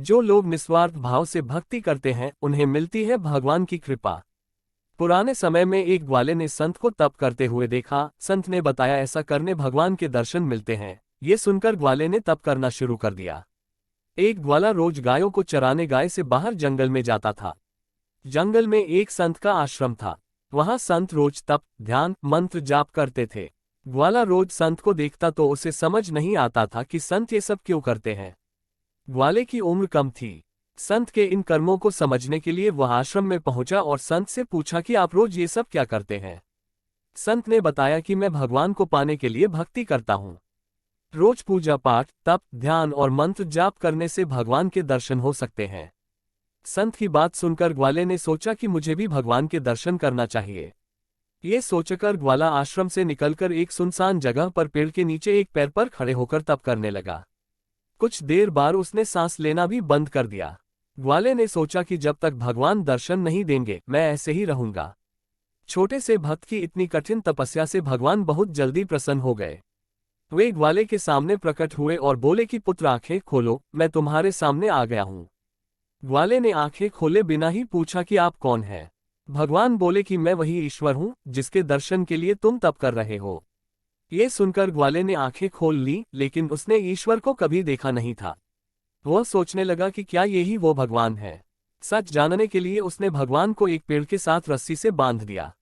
जो लोग निस्वार्थ भाव से भक्ति करते हैं उन्हें मिलती है भगवान की कृपा। पुराने समय में एक ग्वाले ने संत को तप करते हुए देखा। संत ने बताया ऐसा करने भगवान के दर्शन मिलते हैं। ये सुनकर ग्वाले ने तप करना शुरू कर दिया। एक ग्वाला रोज गायों को चराने गाय से बाहर जंगल में जाता था। जंगल में एक संत का आश्रम था। वहां संत रोज तप, ध्यान, मंत्र जाप करते थे। ग्वाला रोज संत को देखता तो उसे समझ नहीं आता था कि संत ये सब क्यों करते हैं। ग्वाले की उम्र कम थी। संत के इन कर्मों को समझने के लिए वह आश्रम में पहुंचा और संत से पूछा कि आप रोज ये सब क्या करते हैं। संत ने बताया कि मैं भगवान को पाने के लिए भक्ति करता हूँ। रोज पूजा पाठ, तप, ध्यान और मंत्र जाप करने से भगवान के दर्शन हो सकते हैं। संत की बात सुनकर ग्वाले ने सोचा कि मुझे भी भगवान के दर्शन करना चाहिए। ये सोचकर ग्वाला आश्रम से निकलकर एक सुनसान जगह पर पेड़ के नीचे एक पैर पर खड़े होकर तप करने लगा। कुछ देर बाद उसने सांस लेना भी बंद कर दिया। ग्वाले ने सोचा कि जब तक भगवान दर्शन नहीं देंगे मैं ऐसे ही रहूंगा। छोटे से भक्त की इतनी कठिन तपस्या से भगवान बहुत जल्दी प्रसन्न हो गए। वे ग्वाले के सामने प्रकट हुए और बोले कि पुत्र आंखें खोलो, मैं तुम्हारे सामने आ गया हूँ। ग्वाले ने आंखें खोले बिना ही पूछा कि आप कौन हैं। भगवान बोले कि मैं वही ईश्वर हूँ जिसके दर्शन के लिए तुम तप कर रहे हो। ये सुनकर ग्वाले ने आंखें खोल ली, लेकिन उसने ईश्वर को कभी देखा नहीं था। वह सोचने लगा कि क्या यही वो भगवान है। सच जानने के लिए उसने भगवान को एक पेड़ के साथ रस्सी से बांध दिया।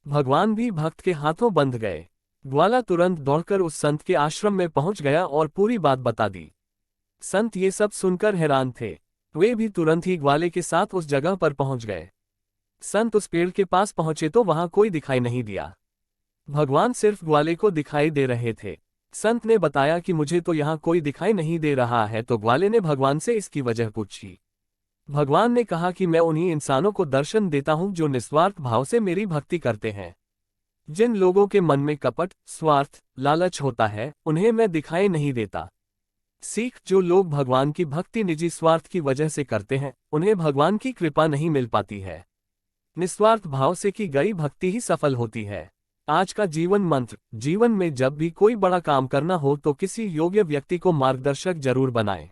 भगवान भी भक्त के हाथों बंध गए। ग्वाला तुरंत दौड़कर उस संत के आश्रम में पहुंच गया और पूरी बात बता दी। संत ये सब सुनकर हैरान थे। वे भी तुरंत ही ग्वाले के साथ उस जगह पर पहुंच गए। संत उस पेड़ के पास पहुंचे तो वहां कोई दिखाई नहीं दिया। भगवान सिर्फ ग्वाले को दिखाई दे रहे थे। संत ने बताया कि मुझे तो यहाँ कोई दिखाई नहीं दे रहा है, तो ग्वाले ने भगवान से इसकी वजह पूछी। भगवान ने कहा कि मैं उन्हीं इंसानों को दर्शन देता हूँ जो निस्वार्थ भाव से मेरी भक्ति करते हैं। जिन लोगों के मन में कपट, स्वार्थ, लालच होता है उन्हें मैं दिखाई नहीं देता। सीख, जो लोग भगवान की भक्ति निजी स्वार्थ की वजह से करते हैं उन्हें भगवान की कृपा नहीं मिल पाती है। निस्वार्थ भाव से की गई भक्ति ही सफल होती है। आज का जीवन मंत्र, जीवन में जब भी कोई बड़ा काम करना हो तो किसी योग्य व्यक्ति को मार्गदर्शक जरूर बनाएं।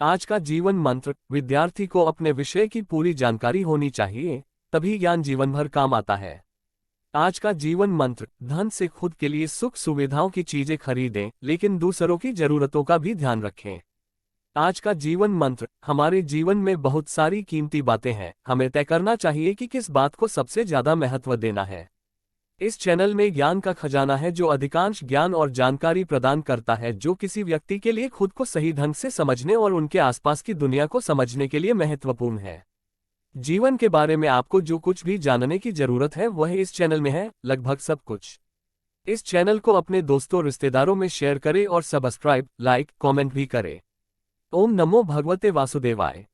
आज का जीवन मंत्र, विद्यार्थी को अपने विषय की पूरी जानकारी होनी चाहिए, तभी ज्ञान जीवन भर काम आता है। आज का जीवन मंत्र, धन से खुद के लिए सुख सुविधाओं की चीजें खरीदें, लेकिन दूसरों की जरूरतों का भी ध्यान रखें। आज का जीवन मंत्र, हमारे जीवन में बहुत सारी कीमती बातें हैं, हमें तय करना चाहिए कि किस बात को सबसे ज्यादा महत्व देना है। इस चैनल में ज्ञान का खजाना है जो अधिकांश ज्ञान और जानकारी प्रदान करता है जो किसी व्यक्ति के लिए खुद को सही ढंग से समझने और उनके आसपास की दुनिया को समझने के लिए महत्वपूर्ण है। जीवन के बारे में आपको जो कुछ भी जानने की जरूरत है वह इस चैनल में है, लगभग सब कुछ। इस चैनल को अपने दोस्तों रिश्तेदारों में शेयर करें और सब्सक्राइब, लाइक, कमेंट भी करें। ओम नमो भगवते वासुदेवाय।